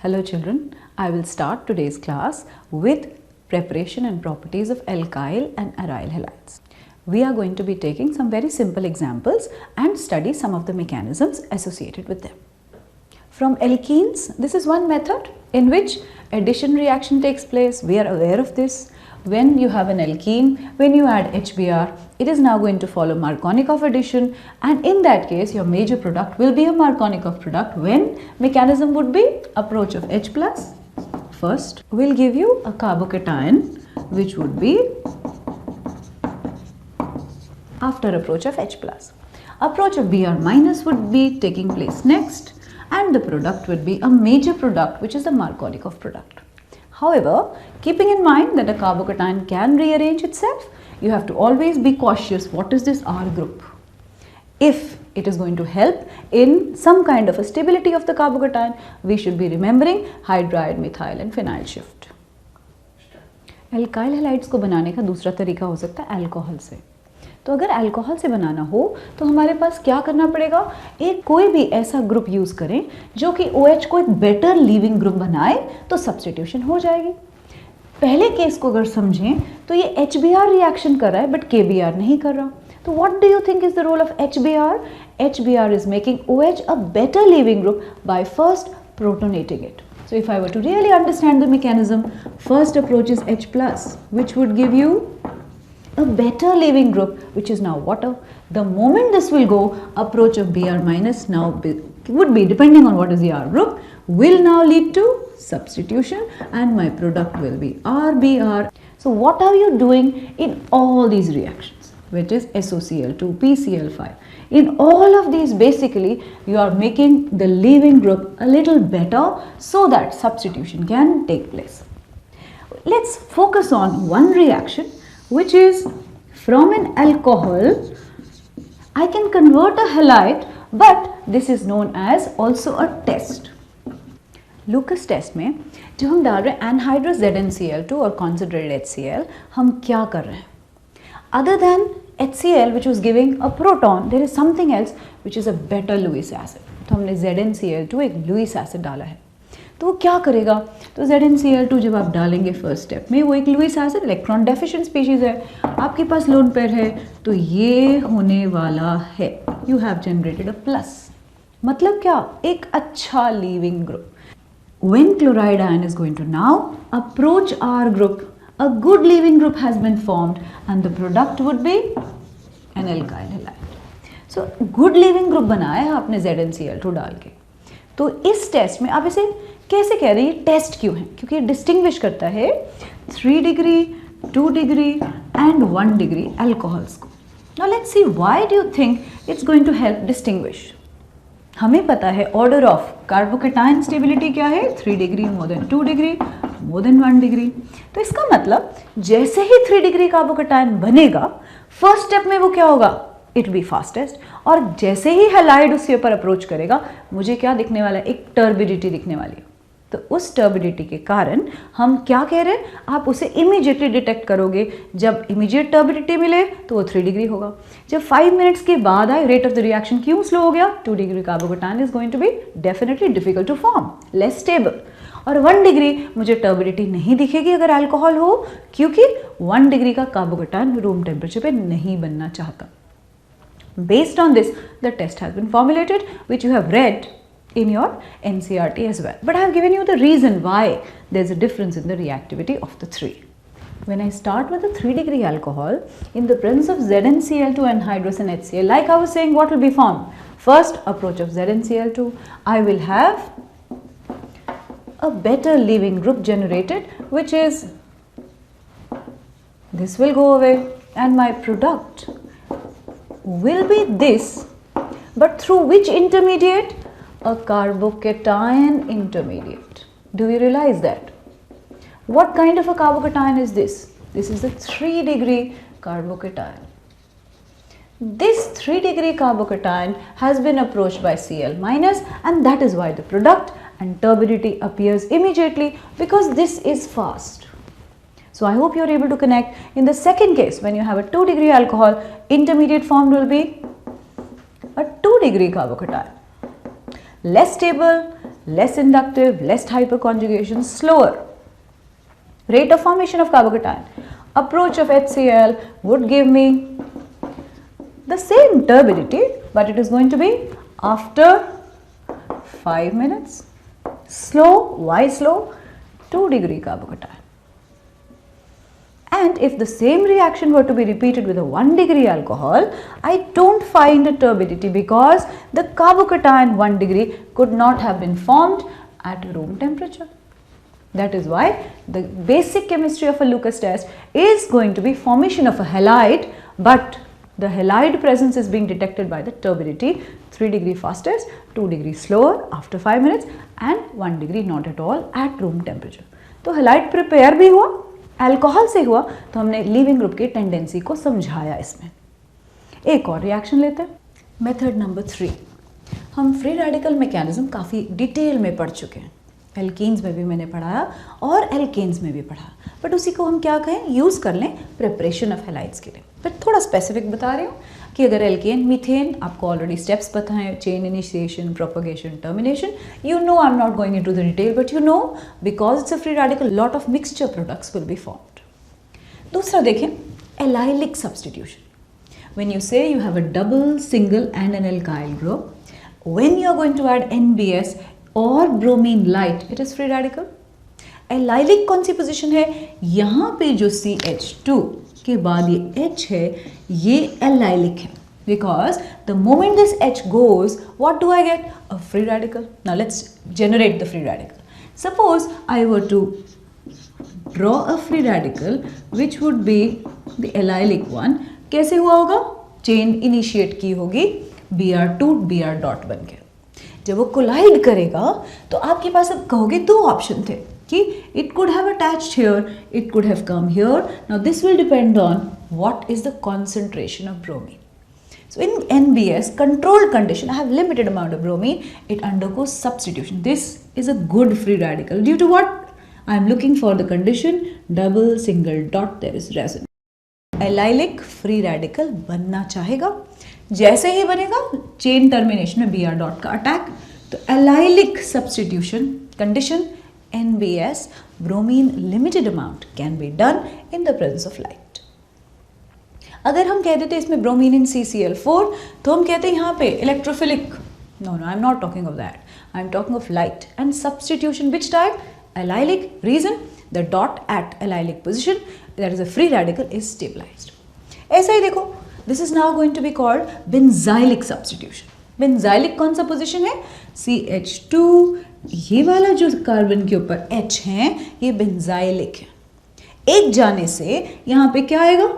Hello children, I will start today's class with preparation and properties of alkyl and aryl halides. We are going to be taking some very simple examples and study some of the mechanisms associated with them. From alkenes, this is one method in which addition reaction takes place. We are aware of this. When you have an alkene, when you add HBr, it is now going to follow Markovnikov addition, and in that case your major product will be a Markovnikov product when mechanism would be approach of H plus. First will give you a carbocation which would be after approach of H plus. Approach of Br minus would be taking place next, and the product would be a major product which is the Markovnikov product. However, keeping in mind that a carbocation can rearrange itself, you have to always be cautious. What is this R group? If it is going to help in some kind of a stability of the carbocation, we should be remembering hydride, methyl and phenyl shift. Alkyl halides को बनाने का दूसरा तरीका हो सकता है alcohol से. तो अगर अल्कोहल से बनाना हो तो हमारे पास क्या करना पड़ेगा, एक कोई भी ऐसा ग्रुप यूज़ करें जो कि OH को एक बेटर लीविंग ग्रुप बनाए तो सब्स्टिट्यूशन हो जाएगी. पहले केस को अगर समझें तो ये HBr रिएक्शन कर रहा है बट KBr नहीं कर रहा. तो what do you think is the role of HBr? HBr is making OH a better leaving group by first protonating it. So if I were to really understand the mechanism, first approach is H plus, which would give you a better leaving group which is now water. The moment this will go, approach of Br minus now would be, depending on what is the R group, will now lead to substitution and my product will be RBr. So what are you doing in all these reactions, which is SOCl2, PCl5? In all of these basically you are making the leaving group a little better so that substitution can take place. Let's focus on one reaction, which is from an alcohol I can convert a halide, but this is known as also a test. Lucas test में जब हम डाल रहे हैं anhydrous ZnCl2 और concentrated HCl, हम क्या कर रहे हैं? Other than HCl which was giving a proton, there is something else which is a better Lewis acid. तो हमने ZnCl2 एक Lewis acid डाला है. तो वो क्या करेगा? तो ZnCl2 जब आप डालेंगे फर्स्ट स्टेप में, वो एक Lewis acid electron deficient species है, आपके पास लोन पेयर है, तो ये होने वाला है you have generated a plus. मतलब क्या? एक अच्छा leaving group. When chloride ion is going to now approach R group, a good leaving group has been formed and the product would be an alkyl halide. So good leaving group बनाया है आपने ZnCl2 डाल के. तो इस test में आप इसे कैसे कह रहे हैं? टेस्ट क्यों है? क्योंकि ये डिस्टिंग्विश करता है 3 डिग्री, 2 डिग्री एंड 1 डिग्री अल्कोहल्स को. Now let's see why do you think it's going to help distinguish. हमें पता है ऑर्डर ऑफ कार्बोकेटाइन स्टेबिलिटी क्या है, 3 degree, more than 2 degree, more than 1 degree. तो इसका मतलब जैसे ही 3 डिग्री कार्बोकेटाइन बनेगा, फर्स्ट स्टेप में वो क्या होगा? It be fastest. और जैसे ही हैलाइड उसके ऊपर अप्रोच करेगा, मुझे क्या दिखने वाला है? एक टर्बिडिटी दिखने वाली है. तो उस टर्बिडिटी के कारण हम क्या कह रहे हैं? आप उसे इमीडिएटली डिटेक्ट करोगे. जब इमीडिएट टर्बिडिटी मिले तो वो 3 डिग्री होगा. जब 5 मिनट्स के बाद आए, रेट ऑफ द रिएक्शन क्यों स्लो हो गया? 2 degree carbocation is going to be definitely difficult to form, less stable. और 1 डिग्री मुझे टर्बिडिटी नहीं दिखेगी अगर अल्कोहल हो, क्योंकि 1 डिग्री का कार्बोकेटाइन रूम टेम्परेचर पे नहीं बनना चाहता. Based on this, the test has been formulated, which you have read in your NCERT as well. But I have given you the reason why there is a difference in the reactivity of the three. When I start with a 3 degree alcohol, in the presence of ZnCl2 anhydrous and HCl, like I was saying, what will be formed? First approach of ZnCl2, I will have a better leaving group generated, which is this will go away and my product will be this, but through which intermediate? A carbocation intermediate. Do you realize that? What kind of a carbocation is this? This is a 3 degree carbocation. This 3 degree carbocation has been approached by Cl minus, and that is why the product and turbidity appears immediately, because this is fast. So I hope you are able to connect. In the second case, when you have a 2 degree alcohol, intermediate formed will be a 2 degree carbocation. Less stable, less inductive, less hyperconjugation, slower. Rate of formation of carbocation. Approach of HCl would give me the same turbidity, but it is going to be after 5 minutes. Slow. Why slow? 2 degree carbocation. And if the same reaction were to be repeated with a 1 degree alcohol, I don't find a turbidity because the carbocation 1 degree could not have been formed at room temperature. That is why the basic chemistry of a Lucas test is going to be formation of a halide, but the halide presence is being detected by the turbidity 3 degree fastest, 2 degree slower after 5 minutes and 1 degree not at all at room temperature. तो halide prepare भी हुआ, alcohol से हुआ, तो हमने leaving group की tendency को समझाया इसमें. एक और रिएक्शन लेते हैं. Method number 3. हम फ्री रेडिकल मैकेनिज्म काफ़ी डिटेल में पढ़ चुके हैं. एल्कीन्स में भी मैंने पढ़ाया और एल्केन्स में भी पढ़ा, बट उसी को हम क्या कहें, यूज़ कर लें प्रिपरेशन ऑफ हैलाइड्स के लिए. फिर थोड़ा स्पेसिफिक बता रही हूँ कि अगर एल्केन मीथेन, आपको ऑलरेडी स्टेप्स पता हैं, chain initiation, propagation, termination, you know, I am not going into the detail, but you know because it's a free radical lot of mixture products will be formed. दूसरा देखें, allylic substitution. When you say you have a double, single and an alkyl group, when you are going to add NBS और bromine light, it is free radical. Allylic कौन सी position है, यहाँ पे जो CH2 के बाद ये H है, ये एलाइलिक है, because the moment this H goes, what do I get? A free radical. Now let's generate the free radical. Suppose I were to draw a free radical which would be the allylic one. कैसे हुआ होगा, chain initiate की होगी Br2 Br dot बन के. जब वो collide करेगा तो आपके पास अब कहोगे दो ऑप्शन थे कि it could have attached here, it could have come here. Now this will depend on what is the concentration of bromine. So in NBS controlled condition, I have limited amount of bromine, it undergoes substitution. This is a good free radical. Due to what? I am looking for the condition double, single dot, there is resonance. Allylic free radical बनना चाहेगा, जैसे ही बनेगा chain termination में Br dot का attack, तो allylic substitution condition NBS bromine limited amount can be done in the presence of light. अगर हम कह देते इसमें ब्रोमीन इन CCl4, तो हम कहते हैं यहाँ पे electrophilic. No no, I am not talking of that, I am talking of light and substitution. Which type? Allylic. Reason, the dot at allylic position, that is a free radical, is stabilized. ऐसा ही देखो, this is now going to be called benzylic substitution. benzylic कौन सा position है, CH2, ये वाला जो carbon के ऊपर H है ये benzylic है. एक जाने से यहाँ पे क्या आएगा,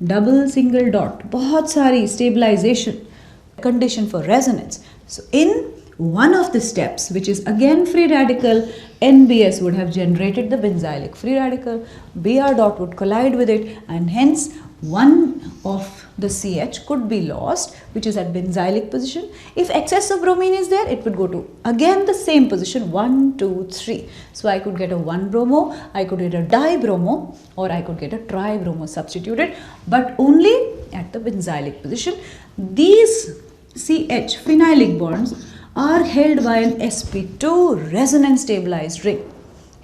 डबल, सिंगल डॉट, बहुत सारी stabilization, condition for resonance. So in one of the steps, which is again free radical, NBS would have generated the benzylic free radical, Br dot would collide with it, and hence one of the CH could be lost, which is at benzylic position. If excess of bromine is there, it would go to again the same position, 1, 2, 3. So I could get a 1-bromo, I could get a dibromo, or I could get a tribromo substituted, but only at the benzylic position. These CH phenylic bonds are held by an sp2 resonance stabilized ring.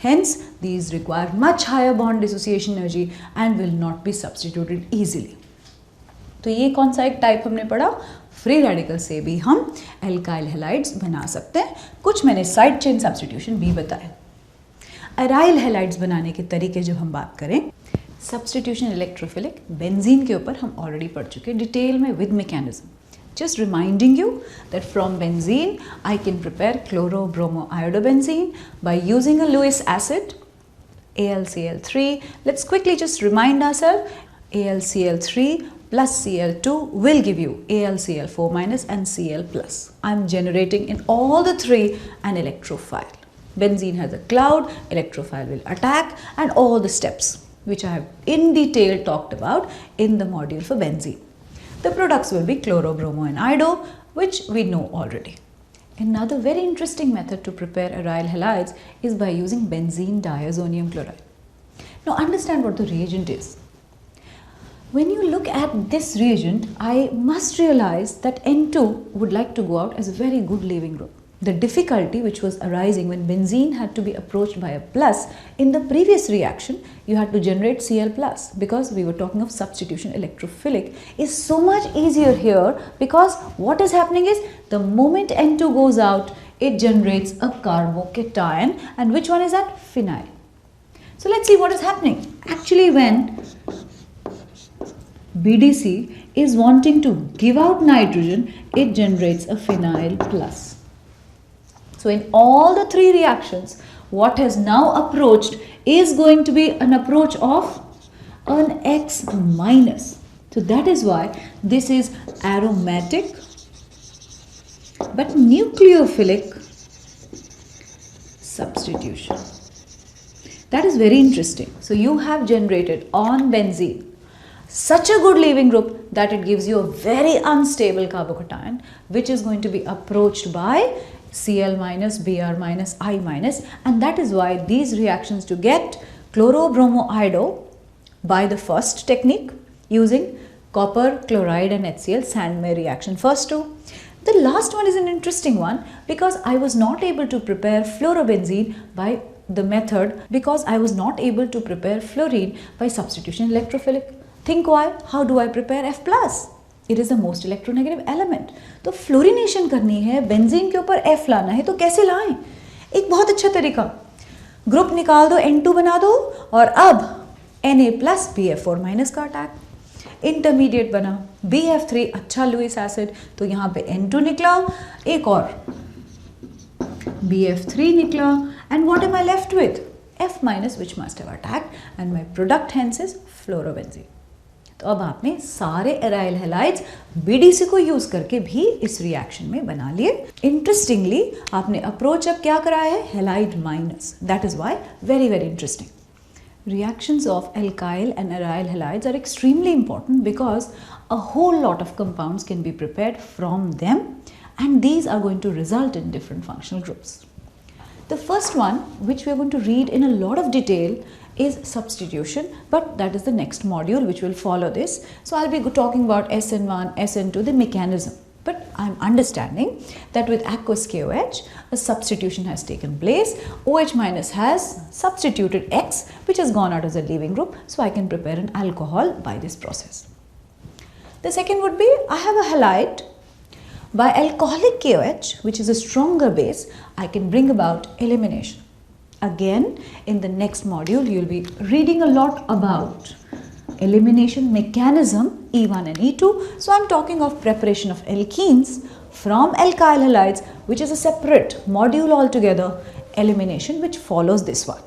Hence, these require much higher bond dissociation energy and will not be substituted easily. तो ये कौन सा एक type हमने पढ़ा, free radical से भी हम एल्काइल हैलाइड्स बना सकते हैं. कुछ मैंने साइड चेन सब्स्टिट्यूशन भी बताए. एराइल हैलाइड्स बनाने के तरीके जब हम बात करें, सब्स्टिट्यूशन इलेक्ट्रोफिलिक, बेंजीन के ऊपर हम ऑलरेडी पढ़ चुके डिटेल में with mechanism. Just reminding you that from benzene I can prepare chlorobromoiodobenzene by using a Lewis acid, AlCl3. Let's quickly just remind ourselves, AlCl3 plus Cl2 will give you AlCl4 minus and Cl plus. I'm generating in all the three an electrophile. Benzene has a cloud, electrophile will attack, and all the steps which I have in detail talked about in the module for benzene. The products will be chlorobromo and iodo, which we know already. Another very interesting method to prepare aryl halides is by using benzene diazonium chloride. Now understand what the reagent is. When you look at this reagent, I must realize that N2 would like to go out as a very good leaving group. The difficulty which was arising when benzene had to be approached by a plus in the previous reaction, you had to generate Cl plus, because we were talking of substitution electrophilic, is so much easier here, because what is happening is the moment N2 goes out, it generates a carbocation, and which one is that? Phenyl. So let's see what is happening. Actually, when BDC is wanting to give out nitrogen, it generates a phenyl plus. So in all the three reactions, what has now approached is going to be an approach of an X minus. So that is why this is aromatic but nucleophilic substitution. That is very interesting. So you have generated on benzene such a good leaving group that it gives you a very unstable carbocation, which is going to be approached by Cl minus, Br minus, I minus, and that is why these reactions to get chlorobromoiodo by the first technique using copper, chloride and HCl, Sandmeyer reaction first two. The last one is an interesting one, because I was not able to prepare fluorobenzene by the method, because I was not able to prepare fluorine by substitution electrophilic. Think why? How do I prepare F plus? It is the most electronegative element. तो fluorination करनी है, benzene के ऊपर F लाना है, तो कैसे लाएं? एक बहुत अच्छा तरीका, ग्रुप निकाल दो, N2 बना दो और अब Na प्लस BF4 माइनस का अटैक, इंटरमीडिएट बना BF3, अच्छा लुइस एसिड, तो यहाँ पे N2 निकला, एक और BF3 निकला, and what am I left with? F minus, which must have attacked, and my product hence is fluorobenzene. तो अब आपने सारे एराइल हैलाइड्स बीडीसी को यूज करके भी इस रिएक्शन में बना लिए. इंटरेस्टिंगली आपने अप्रोच अब क्या कराया है? Halide minus. That is why very very interesting. Reactions of alkyl and aryl halides are extremely important because a whole lot of compounds can be prepared from them, and these are going to result in different functional groups. The first one, which we are going to read in a lot of detail, is substitution, but that is the next module which will follow this. So I'll be talking about SN1, SN2, the mechanism. But I'm understanding that with aqueous KOH, a substitution has taken place. OH minus has substituted X, which has gone out as a leaving group, so I can prepare an alcohol by this process. The second would be, I have a halide. By alcoholic KOH, which is a stronger base, I can bring about elimination. Again, in the next module, you'll be reading a lot about elimination mechanism, E1 and E2. So I'm talking of preparation of alkenes from alkyl halides, which is a separate module altogether, elimination, which follows this one.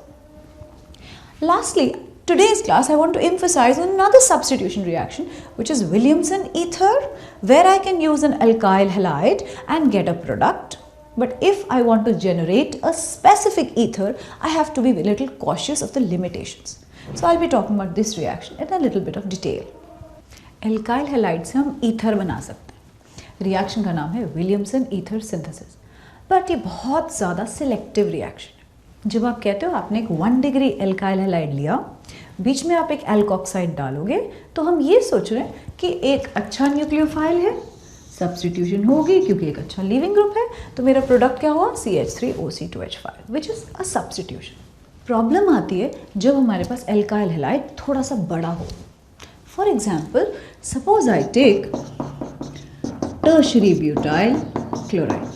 Lastly, today's class I want to emphasize on another substitution reaction, which is Williamson ether, where I can use an alkyl halide and get a product. But if I want to generate a specific ether, I have to be a little cautious of the limitations. So I'll be talking about this reaction in a little bit of detail. Alkyl halide से हम ether बना सकते हैं. Reaction का नाम है Williamson ether synthesis. But ये बहुत ज़्यादा सिलेक्टिव रिएक्शन है. जब आप कहते हो आपने एक 1 डिग्री एल्काइल हैलाइड लिया, बीच में आप एक एल्कोक्साइड डालोगे, तो हम ये सोच रहे हैं कि एक अच्छा न्यूक्लियोफाइल है, सब्स्टिट्यूशन होगी क्योंकि एक अच्छा लीविंग ग्रुप है, तो मेरा प्रोडक्ट क्या हुआ? CH3OC2H5, which is a substitution. Problem आती है जब हमारे पास एल्काइल हैलाइड थोड़ा सा बड़ा हो. For example, suppose I take tertiary butyl chloride.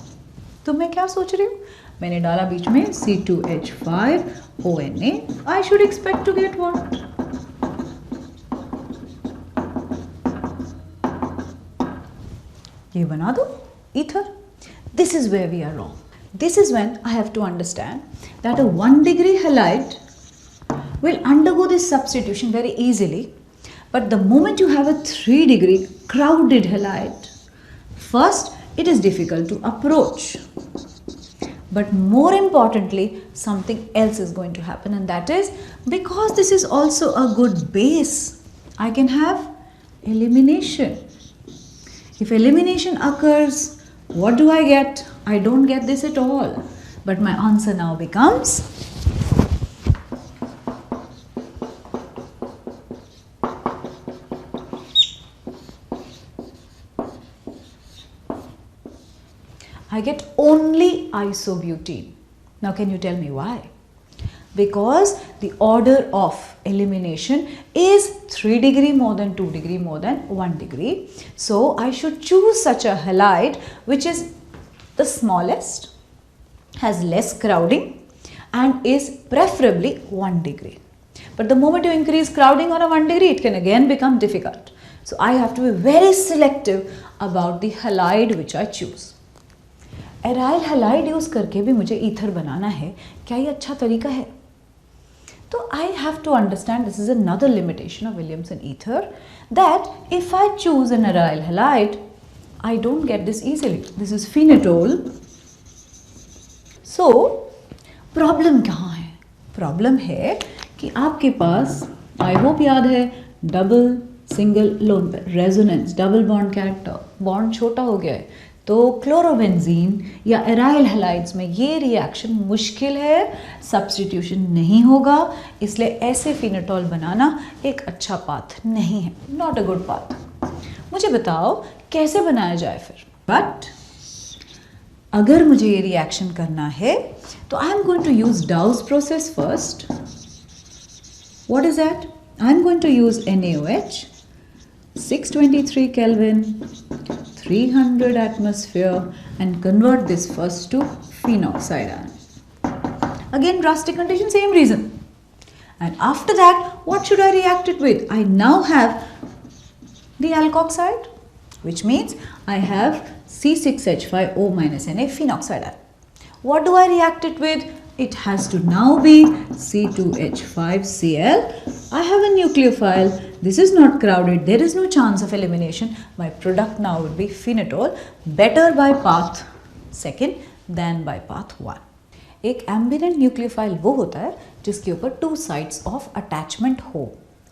तो मैं क्या सोच रही हूँ? मैंने डाला बीच में C2H5ONa. I should expect to get what? ये बना दो ether. This is where we are wrong. This is when I have to understand that a 1 degree halide will undergo this substitution very easily, but the moment you have a 3 degree crowded halide, first it is difficult to approach, but more importantly something else is going to happen, and that is, because this is also a good base, I can have elimination. If elimination occurs, what do I get? I don't get this at all. But my answer now becomes I get only isobutene. Now can you tell me why? Because the order of elimination is 3 degree more than 2 degree more than 1 degree. So I should choose such a halide which is the smallest, has less crowding and is preferably 1 degree. But the moment you increase crowding on a 1 degree, it can again become difficult. So I have to be very selective about the halide which I choose. Aryl halide use करके भी मुझे ether बनाना है, क्या ये अच्छा तरीका है? तो I have to understand this is another limitation of Williamson ether, that if I choose an aryl halide I don't get this easily. This is phenetole. So problem कहाँ है? प्रॉब्लम है कि आपके पास, आई होप याद है, double single lone pair, resonance, double bond character, bond छोटा हो गया है. तो क्लोरोबेंजीन या एराइल हैलाइड्स में ये रिएक्शन मुश्किल है, सब्स्टिट्यूशन नहीं होगा, इसलिए ऐसे फिनेटॉल बनाना एक अच्छा पाथ नहीं है, नॉट अ गुड पाथ. मुझे बताओ कैसे बनाया जाए फिर. बट अगर मुझे ये रिएक्शन करना है तो I am going to use Dow's process first. What is that? I am going to use NaOH, 623 Kelvin, 300 atmosphere, and convert this first to phenoxide ion. Again drastic condition, same reason. And after that, what should I react it with? I now have the alkoxide, which means I have C6H5O minus Na phenoxide ion. What do I react it with? It has to now be C2H5Cl. I have a nucleophile. This is not crowded. There is no chance of elimination. My product now would be phenetol. Better by path second than by path 1. एक एम्बिवेलेंट nucleophile वो होता है जिसके ऊपर 2 sides of attachment हो,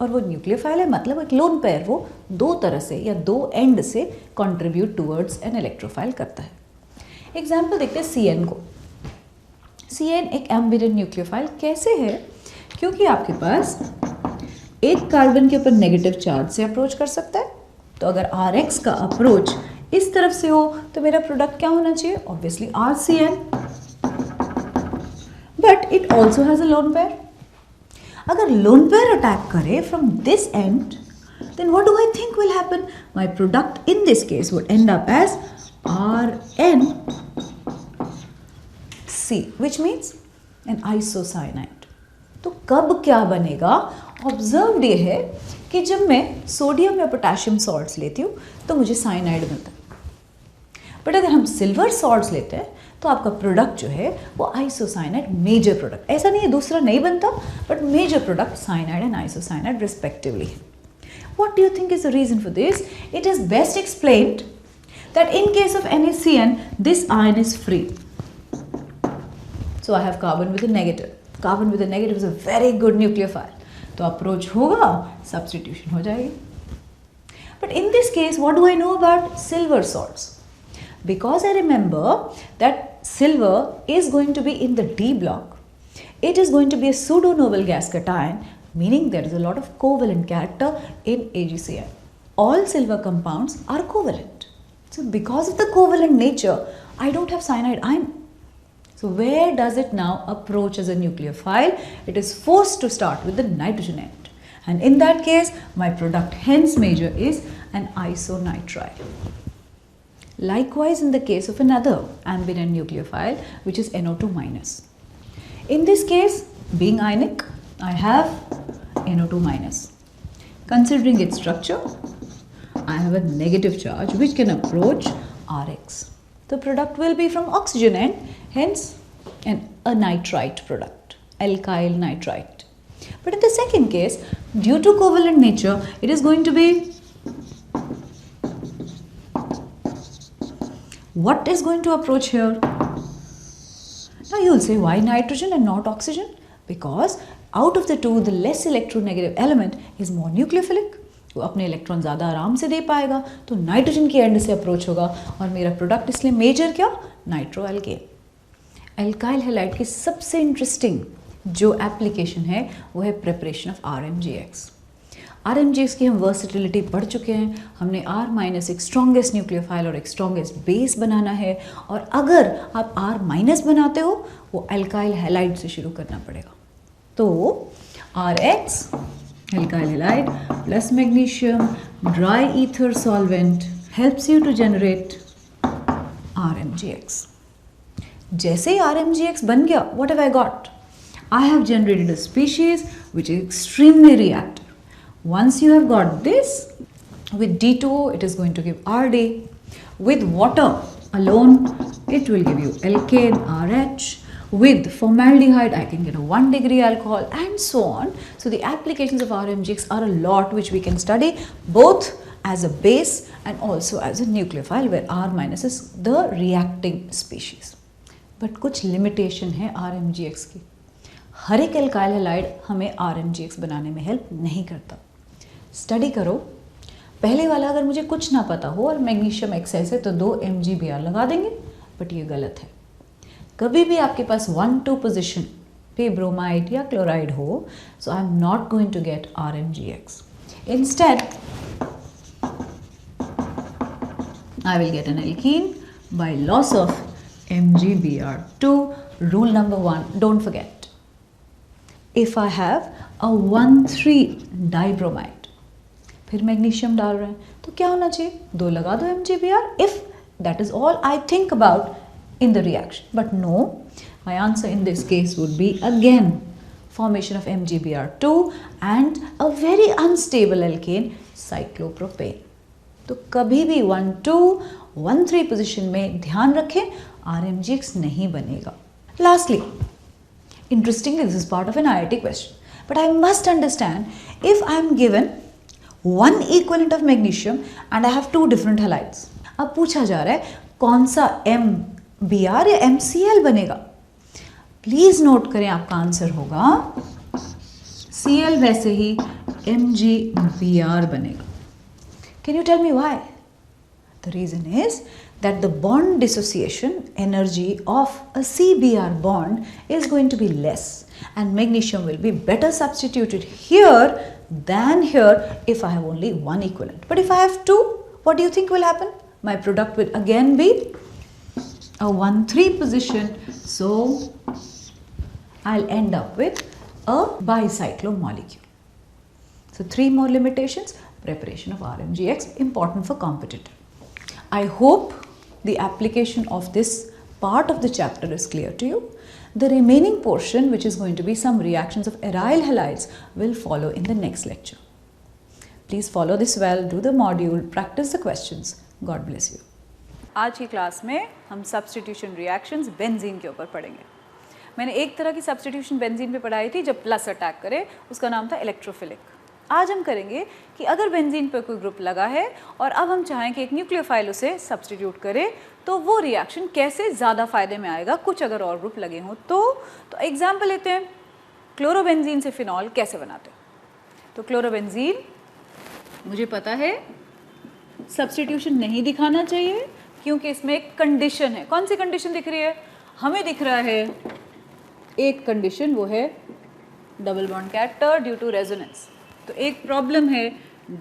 और वो nucleophile है मतलब एक लोन पेयर वो 2 तरह से या 2 एंड से कंट्रीब्यूट टुवर्ड्स एन इलेक्ट्रोफाइल करता है. एग्जाम्पल देखते हैं CN को. CN एक एम्बिवेलेंट न्यूक्लियोफाइल कैसे है? क्योंकि आपके पास एक कार्बन के ऊपर नेगेटिव चार्ज से अप्रोच कर सकता है. तो अगर RX का अप्रोच इस तरफ से हो तो मेरा प्रोडक्ट क्या होना चाहिए? Obviously RCN. But it also has a lone pair. अगर लोन पेयर अटैक करे from this and, then what do I think will happen? My product in this case would end up as RNC, which means an isocyanide. तो कब क्या बनेगा? Observed ये है कि जब मैं सोडियम या पोटेशियम सॉल्ट्स लेती हूँ तो मुझे साइनाइड मिलता है. बट अगर हम सिल्वर सॉल्ट्स लेते हैं तो आपका प्रोडक्ट जो है वो आइसोसाइनाइड मेजर प्रोडक्ट, ऐसा नहीं है दूसरा नहीं बनता, but major product cyanide and isocyanide respectively है. What do you think is the reason for this? It is best explained that in case of NaCN, this ion is free. So I have carbon with a negative. Carbon with a negative is a very good nucleophile. तो approach होगा, substitution हो जाएगी. But in this case, what do I know about silver salts? Because I remember that silver is going to be in the D block. It is going to be a pseudo-noble gas cation, meaning there is a lot of covalent character in AgCl. All silver compounds are covalent. So because of the covalent nature, I don't have cyanide ion. So where does it now approach as a nucleophile? It is forced to start with the nitrogen end. And in that case, my product hence major is an isonitride. Likewise in the case of another ambivalent nucleophile, which is NO2 minus. In this case, being ionic, I have NO2 minus. Considering its structure, I have a negative charge which can approach Rx. The product will be from oxygen end, hence a nitrite product, alkyl nitrite. But in the second case, due to covalent nature, it is going to be, what is going to approach here? Now you will say, why nitrogen and not oxygen? Because out of the two, the less electronegative element is more nucleophilic. वो अपने electron ज़्यादा आराम से दे पाएगा, तो nitrogen के and से approach होगा और मेरा प्रोडक्ट इसलिए मेजर क्या? Nitro alkene. एल्काइल हैलाइड की सबसे इंटरेस्टिंग जो एप्लीकेशन है वो है प्रिपरेशन ऑफ RMGX. RMGX की हम वर्सिटिलिटी पढ़ चुके हैं। हमने R- एक स्ट्रॉन्गेस्ट न्यूक्लियोफाइल और एक स्ट्रॉन्गेस्ट बेस बनाना है, और अगर आप R- बनाते हो वो अल्काइल हैलाइड से शुरू करना पड़ेगा। तो RH alkyl halide plus magnesium dry ether solvent helps you to generate RMGX। जैसे ही RMGX बन गया, what have I got? I have generated a species which is extremely reactive. Once you have got this, with D2O it is going to give RD. With water alone it will give you alkane RH. With formaldehyde I can get a 1 degree alcohol, and so on. So the applications of RMGX are a lot, which we can study both as a base and also as a nucleophile, where R- is the reacting species. But कुछ limitation है RMGX की। हर एक alkyl halide हमें RMGX बनाने में help नहीं करता। Study करो, पहले वाला अगर मुझे कुछ ना पता हो और मैग्नीशियम एक्सेस है तो 2 MgBr लगा देंगे, बट ये गलत है। कभी भी आपके पास 1-2 पोजिशन पे ब्रोमाइड या क्लोराइड हो, so I am not going to get RMGX. Instead I will get an alkene by loss of MgBr2. Rule number 1, don't forget. If I have a 1,3 dibromide, फिर मैग्नीशियम डाल रहे हैं तो क्या होना चाहिए? 2 लगा दो MgBr, if that is all I think about in the reaction. But no, my answer in this case would be again formation of MgBr2 and a very unstable alkane, cyclopropane. तो कभी भी 1-2, 1-3 पोजिशन में ध्यान रखें, RMGX नहीं बनेगा. Lastly, interestingly, this is part of an IIT question, but I must understand if I am given one equivalent of magnesium and I have 2 different halides. अब पूछा जा रहा है कौन सा MBr या MCl बनेगा. प्लीज नोट करें, आपका आंसर होगा Cl वैसे ही MgBr बनेगा. Can you tell me why? The reason is that the bond dissociation energy of a CBr bond is going to be less, and magnesium will be better substituted here than here if I have only one equivalent. But if I have 2, what do you think will happen? My product will again be a 1-3 position, so I'll end up with a bicyclo molecule. So 3 more limitations. Preparation of RMGX, important for competitor. I hope the application of this part of the chapter is clear to you. The remaining portion, which is going to be some reactions of aryl halides, will follow in the next lecture. Please follow this well, do the module, practice the questions. God bless you. आज की class में हम substitution reactions benzene के ऊपर पढ़ेंगे. मैंने एक तरह की सब्स्टिट्यूशन बेंजीन पे पढ़ाई थी जब प्लस अटैक करे, उसका नाम था इलेक्ट्रोफिलिक. आज हम करेंगे कि अगर बेंजीन पर कोई ग्रुप लगा है और अब हम चाहें कि एक न्यूक्लियोफाइल उसे सब्स्टिट्यूट करे, तो वो रिएक्शन कैसे ज़्यादा फायदे में आएगा कुछ अगर और ग्रुप लगे हों तो एग्जाम्पल लेते हैं. क्लोरोबेंजीन से फिनॉल कैसे बनाते हैं. तो क्लोरोबेंजीन मुझे पता है सब्स्टिट्यूशन नहीं दिखाना चाहिए क्योंकि इसमें एक कंडीशन है. कौन सी कंडीशन दिख रही है? हमें दिख रहा है एक कंडीशन, वो है double bond character due to resonance. तो एक प्रॉब्लम है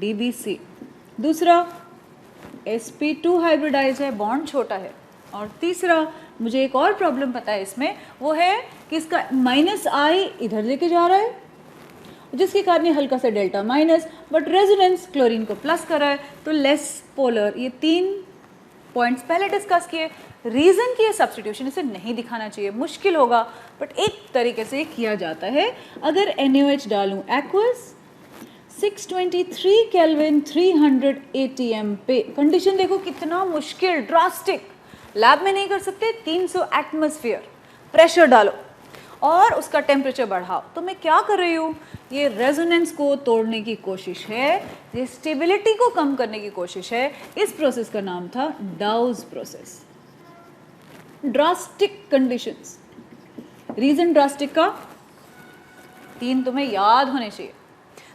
DBC. दूसरा sp2 हाइब्रिडाइज है, बॉन्ड छोटा है. और तीसरा मुझे एक और प्रॉब्लम पता है इसमें, वो है कि इसका -I इधर लेके जा रहा है जिसके कारण ये हल्का सा delta minus, but resonance chlorine को प्लस कर रहा है तो लेस पोलर. ये 3 पॉइंट्स पहले डिस्कस किए. रीज़न कि ये सब्स्टिट्यूशन इसे नहीं दिखाना चाहिए, मुश्किल होगा, बट एक तरीके से किया जाता है. अगर NaOH डालूं एक्वस 623 केल्विन 300 ATM पे, कंडीशन देखो कितना मुश्किल, ड्रास्टिक, लैब में नहीं कर सकते. 300 एटमॉस्फेयर प्रेशर डालो और उसका टेम्परेचर बढ़ाओ. तो मैं क्या कर रही हूँ, ये रेजोनेंस को तोड़ने की कोशिश है, ये स्टेबिलिटी को कम करने की कोशिश है. इस प्रोसेस का नाम था Dow's process. Drastic conditions. Reason drastic का 3 तुम्हें याद होने चाहिए.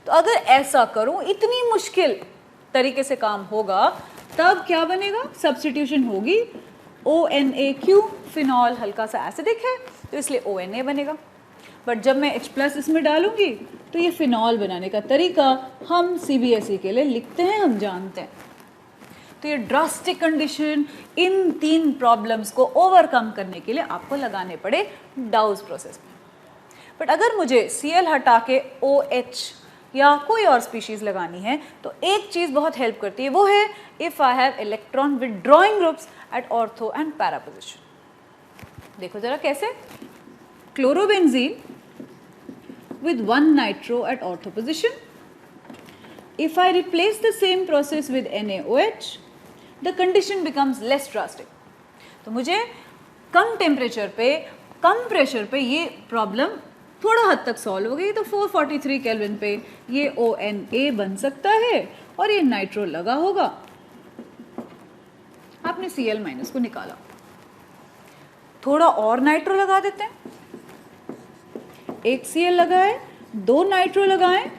तो अगर ऐसा करूं, इतनी मुश्किल तरीके से काम होगा, तब क्या बनेगा? सब्स्टिट्यूशन होगी ONAQ, फिनॉल हल्का सा एसिडिक है तो इसलिए ONA बनेगा. बट जब मैं H+ इसमें डालूंगी तो ये फिनॉल बनाने का तरीका हम CBSE के लिए लिखते हैं, हम जानते हैं। तो ये ड्रास्टिक कंडीशन, इन 3 प्रॉब्लम्स को ओवरकम करने के लिए आपको लगाने पड़े डाउस प्रोसेस में। बट अगर मुझे Cl हटा के OH या कोई और स्पीशीज लगानी है तो एक चीज़ बहुत हेल्प करती है, वो है if I have electron withdrawing groups at ortho and para position. देखो जरा कैसे, chlorobenzene with 1 nitro at ortho position. If I replace the same process with NaOH, the condition becomes less drastic. तो मुझे कम temperature पे, कम pressure पे ये problem थोड़ा हद तक सॉल्व हो गई। तो 443 केल्विन पे ये ONA बन सकता है और ये नाइट्रो लगा होगा। आपने Cl- को निकाला, थोड़ा और नाइट्रो लगा देते हैं, एक Cl लगाए, 2 नाइट्रो लगाएं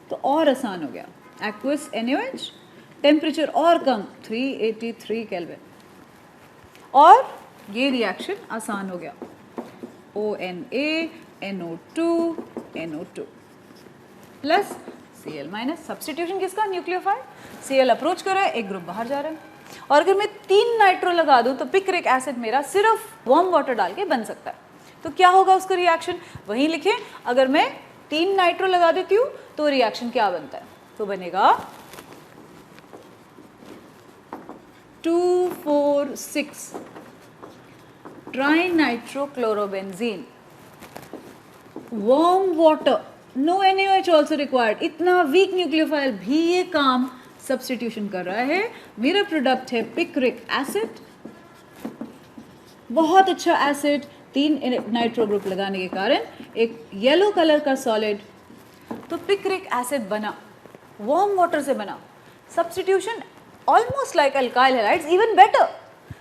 तो और आसान हो गया। एक्वस NaOH, टेम्परेचर और कम 383 केल्विन, और ये रिएक्शन आसान हो गया। ONA NO2 NO2 plus Cl-, substitution किसका, न्यूक्लियोफाइल। Cl अप्रोच कर रहा है, एक ग्रुप बाहर जा रहा है। और अगर मैं 3 नाइट्रो लगा दूं तो पिक्रिक एसिड मेरा सिर्फ वार्म वाटर डाल के बन सकता है। तो क्या होगा उसका रिएक्शन, वहीं लिखें। अगर मैं 3 नाइट्रो लगा देती हूँ तो रिएक्शन क्या बनता है, तो बनेगा 2,4,6 trinitrochlorobenzene, warm water, no NaOH also required. इतना वीक न्यूक्लियोफाइल भी ये काम सब्स्टिट्यूशन कर रहा है। मेरा प्रोडक्ट है पिक्रिक एसिड, बहुत अच्छा एसिड, 3 नाइट्रो ग्रुप लगाने के कारण एक येलो कलर का सॉलिड। तो पिक्रिक एसिड बना, वार्म वाटर से बना, substitution almost like alkyl halides, even better.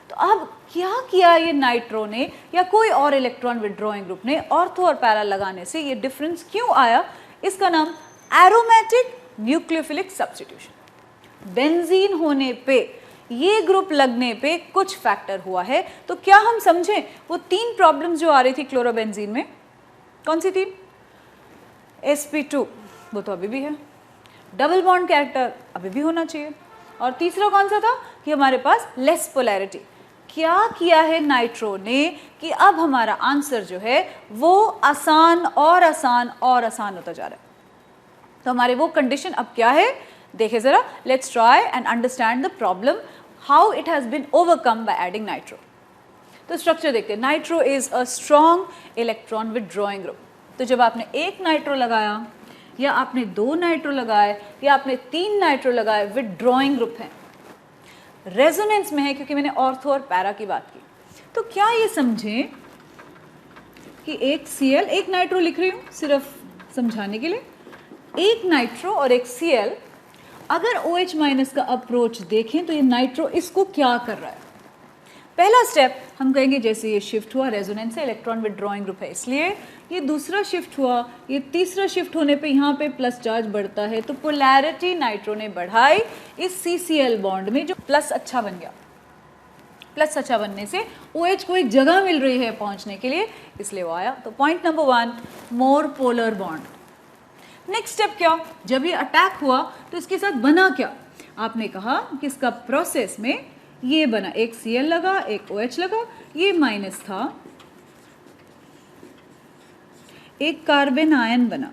तो अब क्या किया ये नाइट्रो ने या कोई और इलेक्ट्रॉन विथड्रॉइंग ग्रुप ने, ऑर्थो और पैरा लगाने से ये डिफरेंस क्यों आया, इसका नाम एरोमेटिक न्यूक्लियोफिलिक सब्स्टिट्यूशन। बेंजीन होने पे, ये ग्रुप लगने पे कुछ फैक्टर हुआ है। तो क्या हम समझें वो 3 प्रॉब्लम्स जो आ रही थी क्लोरोबेंजीन में, कौन सी 3? sp2 वो तो अभी भी है, डबल बॉन्ड कैरेक्टर अभी भी होना चाहिए, और तीसरा कौन सा था कि हमारे पास लेस पोलैरिटी। क्या किया है नाइट्रो ने कि अब हमारा आंसर जो है वो आसान और आसान और आसान होता जा रहा है। तो हमारे वो कंडीशन अब क्या है, देखें जरा, let's try and understand the problem how it has been overcome by adding nitro. तो स्ट्रक्चर देखते हैं। Nitro is a strong electron withdrawing group. तो जब आपने 1 नाइट्रो लगाया या आपने 2 नाइट्रो लगाए या आपने 3 नाइट्रो लगाए, विथड्रॉइंग ग्रुप है, रेजोनेंस में है, क्योंकि मैंने ऑर्थो और पैरा की बात की। तो क्या ये समझें कि एक Cl, एक नाइट्रो लिख रही हूँ सिर्फ समझाने के लिए, एक नाइट्रो और एक Cl, अगर OH- का अप्रोच देखें तो ये नाइट्रो इसको क्या कर रहा है। पहला स्टेप हम कहेंगे जैसे ये शिफ्ट हुआ, रेजोनेंस से इलेक्ट्रॉन विथड्रॉइंग ग्रुप है इसलिए, ये दूसरा शिफ्ट हुआ, ये तीसरा शिफ्ट होने पे यहाँ पे प्लस चार्ज बढ़ता है, तो पोलैरिटी नाइट्रो ने बढ़ाई इस CCl बॉन्ड में, जो प्लस अच्छा बन गया। प्लस अच्छा बनने से OH को एक जगह मिल रही है पहुँचने के लिए, इसलिए वो आया। तो point number 1, more polar bond. Next step क्या, जब ये अटैक हुआ तो इसके साथ बना क्या, आपने कहा कि इसका प्रोसेस में ये बना, एक Cl लगा, एक OH लगा, ये माइनस था, एक कार्बन आयन बना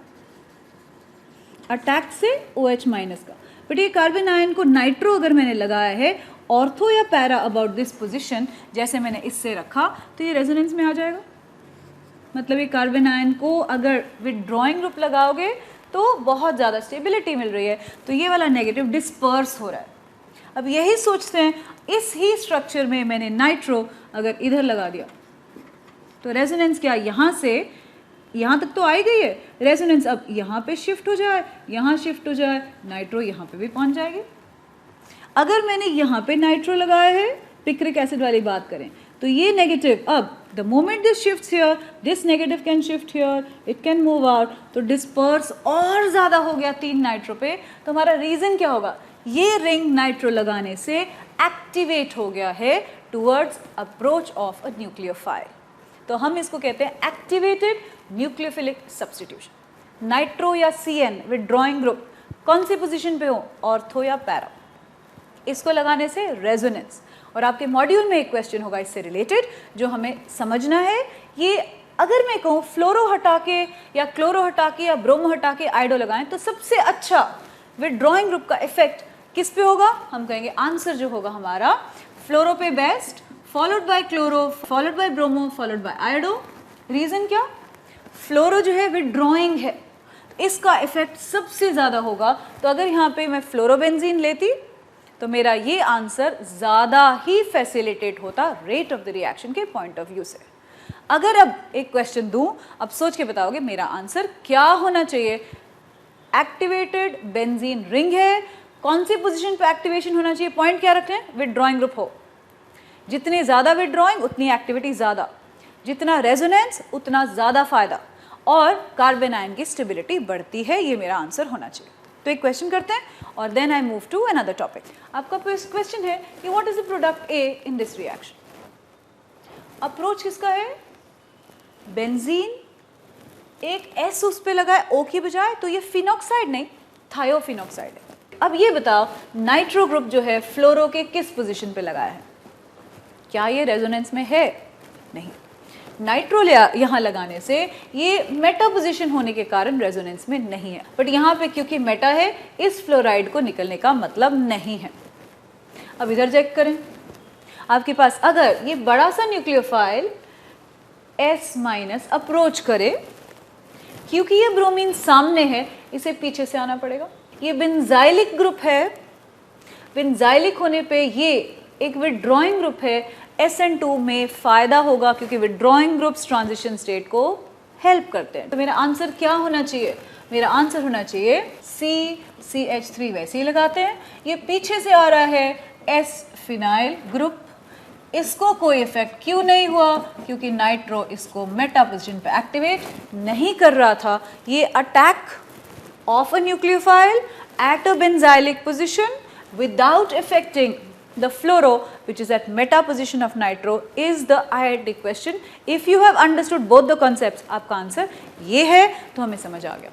अटैक से OH- का। बट ये कार्बन आयन को नाइट्रो अगर मैंने लगाया है ऑर्थो या पैरा अबाउट दिस पोजीशन, जैसे मैंने इससे रखा, तो ये रेजोनेंस में आ जाएगा। मतलब ये कार्बन आयन को अगर विथड्रॉइंग ग्रुप लगाओगे तो बहुत ज़्यादा स्टेबिलिटी मिल रही है, तो ये वाला नेगेटिव डिस्पर्स हो रहा है। अब यही सोचते हैं, इस ही स्ट्रक्चर में मैंने नाइट्रो अगर इधर लगा दिया तो रेजोनेंस क्या, यहाँ से यहाँ तक तो आई गई है, रेजोनेंस अब यहाँ पे शिफ्ट हो जाए, यहाँ शिफ्ट हो जाए, नाइट्रो यहाँ पे भी पहुँच जाएगी। अगर मैंने यहाँ पे नाइट्रो लगाया है, पिक्रिक एसिड वाली बात करें, तो ये नेगेटिव, अब the moment this shifts here, this negative can shift here, it can move out, तो डिस्पर्स और ज़्यादा हो गया 3 नाइट्रो पे। तो हमारा रीज़न क्या होगा, ये रिंग नाइट्रो लगाने से एक्टिवेट हो गया है towards approach of a nucleophile. तो हम इसको कहते हैं एक्टिवेटेड न्यूक्लियोफिलिक सब्स्टिट्यूशन। नाइट्रो या CN विथड्रॉइंग ग्रुप कौन सी पोजीशन पे हो, ऑर्थो या पैरा, इसको लगाने से रेजोनेंस। और आपके मॉड्यूल में एक क्वेश्चन होगा इससे रिलेटेड जो हमें समझना है। ये अगर मैं कहूँ फ्लोरो हटा के या क्लोरो हटा के या ब्रोमो हटा के आयोडो लगाएं तो सबसे अच्छा विथड्रॉइंग ग्रुप का इफेक्ट किस पे होगा, हम कहेंगे आंसर जो होगा हमारा फ्लोरो पे best, followed by chloro, followed by bromo, followed by iodo. Reason क्या, फ्लोरो जो है विथड्रॉइंग है, इसका इफेक्ट सबसे ज़्यादा होगा। तो अगर यहाँ पे मैं फ्लोरोबेंजीन लेती तो मेरा ये आंसर ज़्यादा ही फैसिलिटेट होता रेट ऑफ द रिएक्शन के पॉइंट ऑफ व्यू से। अगर अब एक क्वेश्चन दूं, अब सोच के बताओगे मेरा आंसर क्या होना चाहिए। एक्टिवेटेड बेंजीन रिंग है, कौन सी पोजीशन पे एक्टिवेशन होना चाहिए, पॉइंट क्या रख रहे हैं, विथड्रॉइंग ग्रुप हो। जितने ज़्यादा विथड्रॉइंग उतनी एक्टिविटी ज़्यादा, जितना रेजोनेंस उतना ज़्यादा फायदा, और कार्बन आयन की स्टेबिलिटी बढ़ती है। ये मेरा आंसर होना चाहिए। तो एक क्वेश्चन करते हैं और then I move to another topic. आपका क्वेश्चन है कि what is the product A in this reaction. Approach किसका है, बेंजीन, एक एस उस पे लगा है ओ की बजाय, तो ये फिनॉक्साइड नहीं थायोफिनॉक्साइड है। अब ये बताओ नाइट्रो ग्रुप जो है फ्लोरो के किस पोजीशन पे लगाया है, क्या ये रेजोनेंस में है, नहीं। नाइट्रो यहाँ लगाने से ये मेटा पोजीशन होने के कारण रेजोनेंस में नहीं है, बट यहाँ पे क्योंकि मेटा है इस फ्लोराइड को निकलने का मतलब नहीं है। अब इधर चेक करें, आपके पास अगर ये बड़ा सा न्यूक्लियोफाइल S- अप्रोच करे, क्योंकि ये ब्रोमीन सामने है इसे पीछे से आना पड़ेगा। ये बेंजाइलिक ग्रुप है, बेंजाइलिक होने पे ये एक विथड्रॉइंग ग्रुप है, SN2 में फायदा होगा क्योंकि विथड्रॉइंग ग्रुप्स ट्रांजिशन स्टेट को हेल्प करते हैं। तो मेरा आंसर क्या होना चाहिए, मेरा आंसर होना चाहिए CH3, वैसे ही लगाते हैं। ये पीछे से आ रहा है S फिनाइल ग्रुप, इसको कोई इफेक्ट क्यों नहीं हुआ, क्योंकि नाइट्रो इसको मेटा पोजीशन पे एक्टिवेट नहीं कर रहा था। ये attack of a nucleophile at a benzylic position without affecting the fluoro which is at meta position of nitro is the IIT question. If you have understood both the concepts, आपका answer ये है, तो हमें समझ आ गया।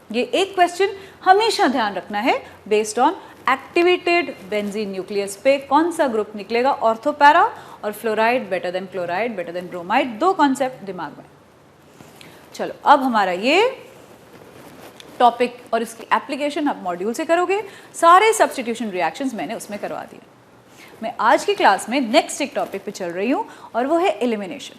ये एक question हमेशा ध्यान रखना है based on activated benzene nucleus पे कौन सा ग्रुप निकलेगा, ऑर्थो पैरा और fluoride better than chloride better than bromide, दो कॉन्सेप्ट दिमाग में। चलो अब हमारा ये टॉपिक और इसकी एप्लीकेशन आप मॉड्यूल से करोगे, सारे सब्स्टिट्यूशन रिएक्शंस मैंने उसमें करवा दिए। मैं आज की क्लास में नेक्स्ट एक टॉपिक पे चल रही हूँ और वो है एलिमिनेशन।